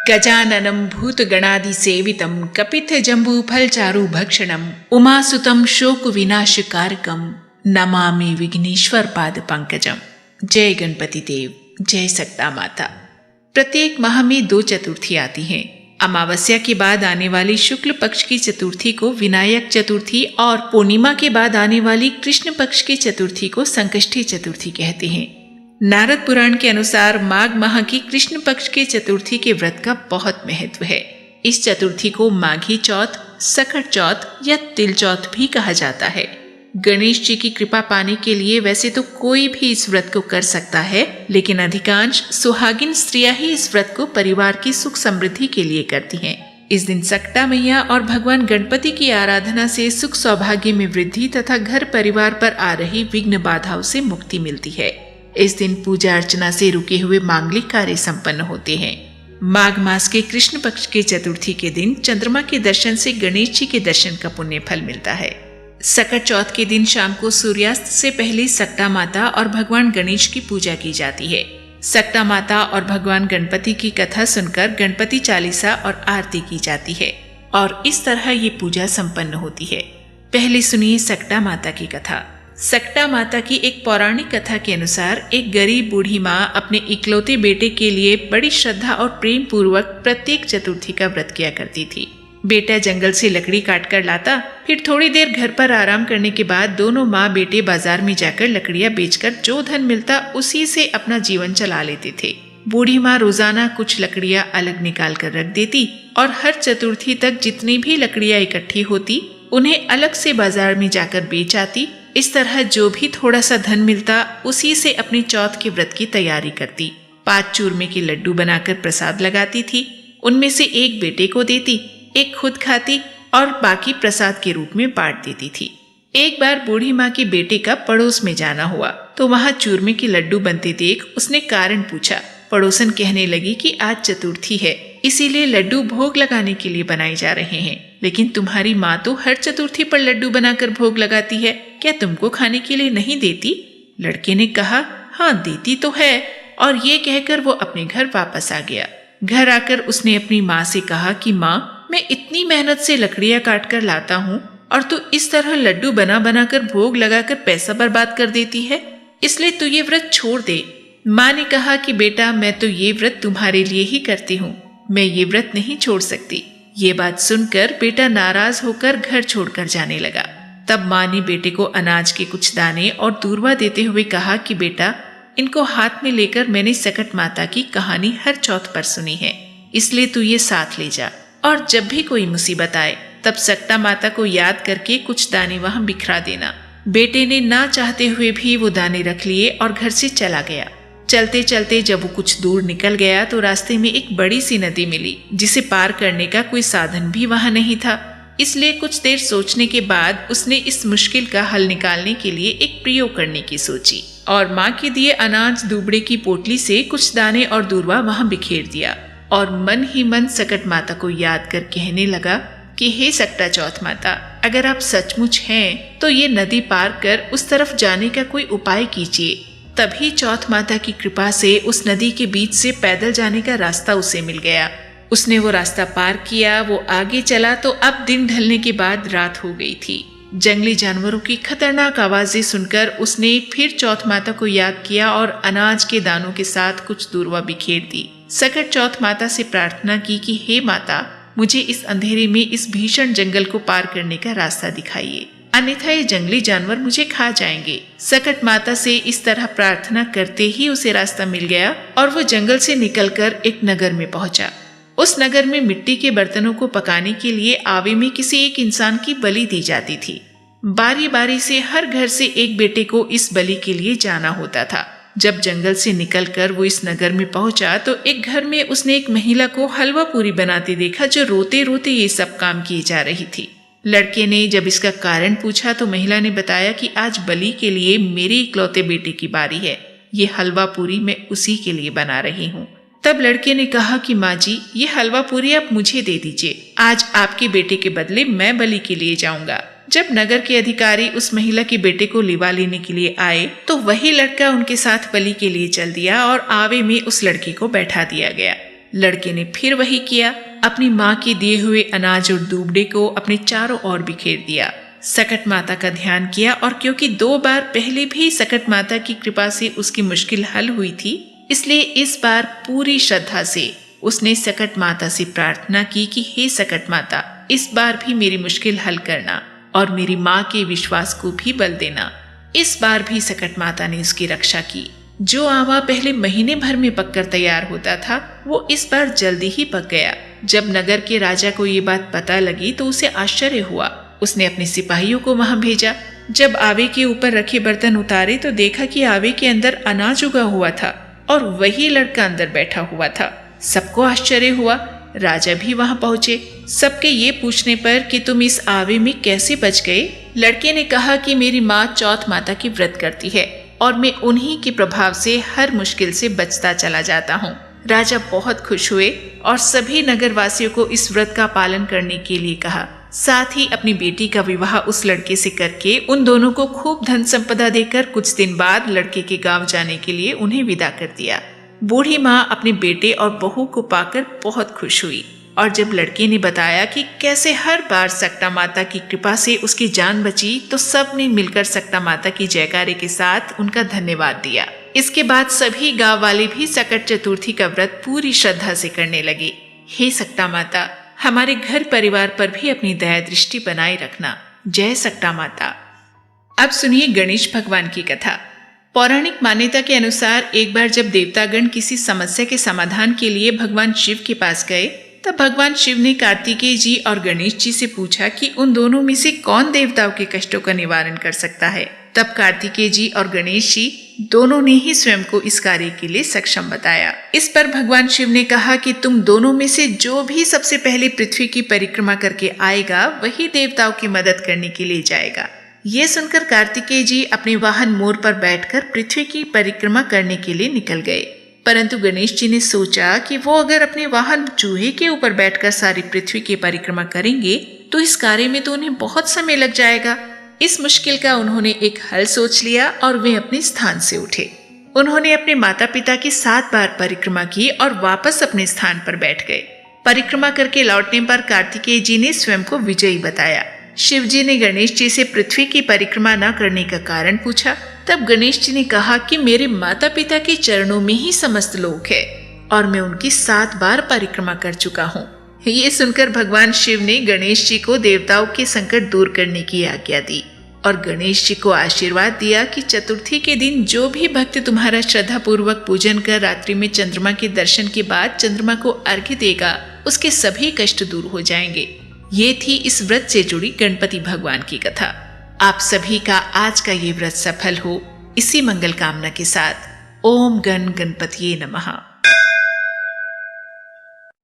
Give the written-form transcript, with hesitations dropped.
गजाननं भूतगणादिसेवितं कपित्थजम्बूफलचारुभक्षणम् उमासुतं शोकविनाशकारकं नमामि विघ्नेश्वर पाद पंकजम। जय गणपति देव, जय सकता माता। प्रत्येक माह में 2 चतुर्थी आती हैं। अमावस्या के बाद आने वाली शुक्ल पक्ष की चतुर्थी को विनायक चतुर्थी और पूर्णिमा के बाद आने वाली कृष्ण पक्ष की चतुर्थी को संकष्टी चतुर्थी कहते हैं। नारद पुराण के अनुसार माघ माह की कृष्ण पक्ष के चतुर्थी के व्रत का बहुत महत्व है। इस चतुर्थी को माघी चौथ, सकट चौथ या तिल चौथ भी कहा जाता है। गणेश जी की कृपा पाने के लिए वैसे तो कोई भी इस व्रत को कर सकता है, लेकिन अधिकांश सुहागिन स्त्रियां ही इस व्रत को परिवार की सुख समृद्धि के लिए करती हैं। इस दिन सकटा मैया और भगवान गणपति की आराधना से सुख सौभाग्य में वृद्धि तथा घर परिवार पर आ रही विघ्न बाधाओं से मुक्ति मिलती है। इस दिन पूजा अर्चना से रुके हुए मांगलिक कार्य संपन्न होते हैं। माघ मास के कृष्ण पक्ष के चतुर्थी के दिन चंद्रमा के दर्शन से गणेश जी के दर्शन का पुण्य फल मिलता है। सकट चौथ के दिन शाम को सूर्यास्त से पहले सकटा माता और भगवान गणेश की पूजा की जाती है। सकटा माता और भगवान गणपति की कथा सुनकर गणपति चालीसा और आरती की जाती है और इस तरह ये पूजा संपन्न होती है। पहले सुनिए सकटा माता की कथा। सकटा माता की एक पौराणिक कथा के अनुसार एक गरीब बूढ़ी माँ अपने इकलौते बेटे के लिए बड़ी श्रद्धा और प्रेम पूर्वक प्रत्येक चतुर्थी का व्रत किया करती थी। बेटा जंगल से लकड़ी काट कर लाता, फिर थोड़ी देर घर पर आराम करने के बाद दोनों माँ बेटे बाजार में जाकर लकड़ियाँ बेचकर जो धन मिलता उसी से अपना जीवन चला लेते थे। बूढ़ी माँ रोजाना कुछ लकड़ियाँ अलग निकाल कर रख देती और हर चतुर्थी तक जितनी भी लकड़ियाँ इकट्ठी होती उन्हें अलग से बाजार में जाकर बेच आती। इस तरह जो भी थोड़ा सा धन मिलता उसी से अपने चौथ के व्रत की तैयारी करती। 5 चूरमे के लड्डू बनाकर प्रसाद लगाती थी। उनमें से एक बेटे को देती, एक खुद खाती और बाकी प्रसाद के रूप में बांट देती थी। एक बार बूढ़ी माँ के बेटे का पड़ोस में जाना हुआ तो वहाँ चूरमे के लड्डू बनते देख उसने कारण पूछा। पड़ोसन कहने लगी कि आज चतुर्थी है, इसीलिए लड्डू भोग लगाने के लिए बनाए जा रहे हैं, लेकिन तुम्हारी माँ तो हर चतुर्थी पर लड्डू बनाकर भोग लगाती है, क्या तुमको खाने के लिए नहीं देती? लड़के ने कहा, हाँ देती तो है, और ये कहकर वो अपने घर वापस आ गया। घर आकर उसने अपनी माँ से कहा कि माँ, मैं इतनी मेहनत से लकड़ियाँ काट कर लाता हूँ और तू इस तरह लड्डू बना बना कर भोग लगाकर पैसा बर्बाद कर देती है, इसलिए तू ये व्रत छोड़ दे। माँ ने कहा कि बेटा, मैं तो ये व्रत तुम्हारे लिए ही करती हूँ, मैं ये व्रत नहीं छोड़ सकती। ये बात सुनकर बेटा नाराज होकर घर छोड़कर जाने लगा। तब माँ ने बेटे को अनाज के कुछ दाने और दूर्वा देते हुए कहा कि बेटा, इनको हाथ में लेकर मैंने सकट माता की कहानी हर चौथ पर सुनी है, इसलिए तू ये साथ ले जा और जब भी कोई मुसीबत आए तब सकटा माता को याद करके कुछ दाने वहां बिखरा देना। बेटे ने ना चाहते हुए भी वो दाने रख लिए और घर से चला गया। चलते चलते जब वो कुछ दूर निकल गया तो रास्ते में एक बड़ी सी नदी मिली, जिसे पार करने का कोई साधन भी वहां नहीं था। इसलिए कुछ देर सोचने के बाद उसने इस मुश्किल का हल निकालने के लिए एक प्रयोग करने की सोची और माँ के दिए अनाज दूबड़े की पोटली से कुछ दाने और दूर्वा वहां बिखेर दिया और मन ही मन सकट माता को याद कर कहने लगा कि हे सकटा चौथ माता, अगर आप सचमुच हैं तो ये नदी पार कर उस तरफ जाने का कोई उपाय कीजिए। तभी चौथ माता की कृपा से उस नदी के बीच से पैदल जाने का रास्ता उसे मिल गया। उसने वो रास्ता पार किया, वो आगे चला तो अब दिन ढलने के बाद रात हो गई थी। जंगली जानवरों की खतरनाक आवाजें सुनकर उसने फिर चौथ माता को याद किया और अनाज के दानों के साथ कुछ दूर्वा बिखेर दी। सकट चौथ माता से प्रार्थना की कि हे माता, मुझे इस अंधेरे में इस भीषण जंगल को पार करने का रास्ता दिखाइए, अन्यथा ये जंगली जानवर मुझे खा जाएंगे। सकट माता से इस तरह प्रार्थना करते ही उसे रास्ता मिल गया और वो जंगल से निकलकर एक नगर में पहुंचा। उस नगर में मिट्टी के बर्तनों को पकाने के लिए आवे में किसी एक इंसान की बलि दी जाती थी। बारी बारी से हर घर से एक बेटे को इस बलि के लिए जाना होता था। जब जंगल से निकलकर वो इस नगर में पहुंचा तो एक घर में उसने एक महिला को हलवा पूरी बनाते देखा, जो रोते रोते ये सब काम किए जा रही थी। लड़के ने जब इसका कारण पूछा तो महिला ने बताया कि आज बलि के लिए मेरे इकलौते बेटे की बारी है, ये हलवा पूरी मैं उसी के लिए बना रही हूँ। तब लड़के ने कहा कि माँ जी, ये हलवा पूरी आप मुझे दे दीजिए, आज आपके बेटे के बदले मैं बलि के लिए जाऊंगा। जब नगर के अधिकारी उस महिला के बेटे को लिवा लेने के लिए आए तो वही लड़का उनके साथ बलि के लिए चल दिया और आवे में उस लड़की को बैठा दिया गया। लड़के ने फिर वही किया, अपनी माँ के दिए हुए अनाज और दूबड़े को अपने चारों ओर बिखेर दिया। सकट माता का ध्यान किया और क्योंकि 2 बार पहले भी सकट माता की कृपा से उसकी मुश्किल हल हुई थी, इसलिए इस बार पूरी श्रद्धा से उसने सकट माता से प्रार्थना की कि हे सकट माता, इस बार भी मेरी मुश्किल हल करना और मेरी माँ के विश्वास को भी बल देना। इस बार भी सकट माता ने उसकी रक्षा की। जो आवा पहले महीने भर में पककर तैयार होता था, वो इस बार जल्दी ही पक गया। जब नगर के राजा को ये बात पता लगी तो उसे आश्चर्य हुआ। उसने अपने सिपाहियों को वहां भेजा। जब आवे के ऊपर रखे बर्तन उतारे तो देखा कि आवे के अंदर अनाज उगा हुआ था और वही लड़का अंदर बैठा हुआ था। सबको आश्चर्य हुआ। राजा भी वहां पहुंचे। सबके ये पूछने पर कि तुम इस आवे में कैसे बच गए, लड़के ने कहा कि मेरी माँ चौथ माता की व्रत करती है और मैं उन्हीं के प्रभाव से हर मुश्किल से बचता चला जाता हूँ। राजा बहुत खुश हुए और सभी नगरवासियों को इस व्रत का पालन करने के लिए कहा। साथ ही अपनी बेटी का विवाह उस लड़के से करके उन दोनों को खूब धन संपदा देकर कुछ दिन बाद लड़के के गांव जाने के लिए उन्हें विदा कर दिया। बूढ़ी माँ अपने बेटे और बहू को पाकर बहुत खुश हुई और जब लड़के ने बताया कि कैसे हर बार सकटा माता की कृपा से उसकी जान बची, तो सब ने मिलकर सकटा माता की जयकारे के साथ उनका धन्यवाद दिया। इसके बाद सभी गांव वाले भी सकट चतुर्थी का व्रत पूरी श्रद्धा से करने लगे। हे सकटा माता, हमारे घर परिवार पर भी अपनी दया दृष्टि बनाए रखना। जय सकटा माता। अब सुनिए गणेश भगवान की कथा। पौराणिक मान्यता के अनुसार एक बार जब देवतागण किसी समस्या के समाधान के लिए भगवान शिव के पास गए, तब भगवान शिव ने कार्तिकेय जी और गणेश जी से पूछा कि उन दोनों में से कौन देवताओं के कष्टों का निवारण कर सकता है। तब कार्तिकेय जी और गणेश जी दोनों ने ही स्वयं को इस कार्य के लिए सक्षम बताया। इस पर भगवान शिव ने कहा कि तुम दोनों में से जो भी सबसे पहले पृथ्वी की परिक्रमा करके आएगा, वही देवताओं की मदद करने के लिए जाएगा। ये सुनकर कार्तिकेय जी अपने वाहन मोर पर बैठकर पृथ्वी की परिक्रमा करने के लिए निकल गए। परंतु गणेश जी ने सोचा कि वो अगर अपने वाहन चूहे के ऊपर बैठकर सारी पृथ्वी की परिक्रमा करेंगे तो इस कार्य में तो उन्हें बहुत समय लग जाएगा। इस मुश्किल का उन्होंने एक हल सोच लिया और वे अपने स्थान से उठे। उन्होंने अपने माता पिता की 7 बार परिक्रमा की और वापस अपने स्थान पर बैठ गए। परिक्रमा करके लौटने पर कार्तिकेय जी ने स्वयं को विजयी बताया। शिव जी ने गणेश जी से पृथ्वी की परिक्रमा न करने का कारण पूछा। तब गणेश जी ने कहा कि मेरे माता पिता के चरणों में ही समस्त लोक है और मैं उनकी 7 बार परिक्रमा कर चुका हूँ। ये सुनकर भगवान शिव ने गणेश जी को देवताओं के संकट दूर करने की आज्ञा दी और गणेश जी को आशीर्वाद दिया कि चतुर्थी के दिन जो भी भक्त तुम्हारा श्रद्धा पूर्वक पूजन कर रात्रि में चंद्रमा के दर्शन के बाद चंद्रमा को अर्घ्य देगा, उसके सभी कष्ट दूर हो जाएंगे। ये थी इस व्रत से जुड़ी गणपति भगवान की कथा। आप सभी का आज का ये व्रत सफल हो, इसी मंगल कामना के साथ ओम गण गणपतिये नमः।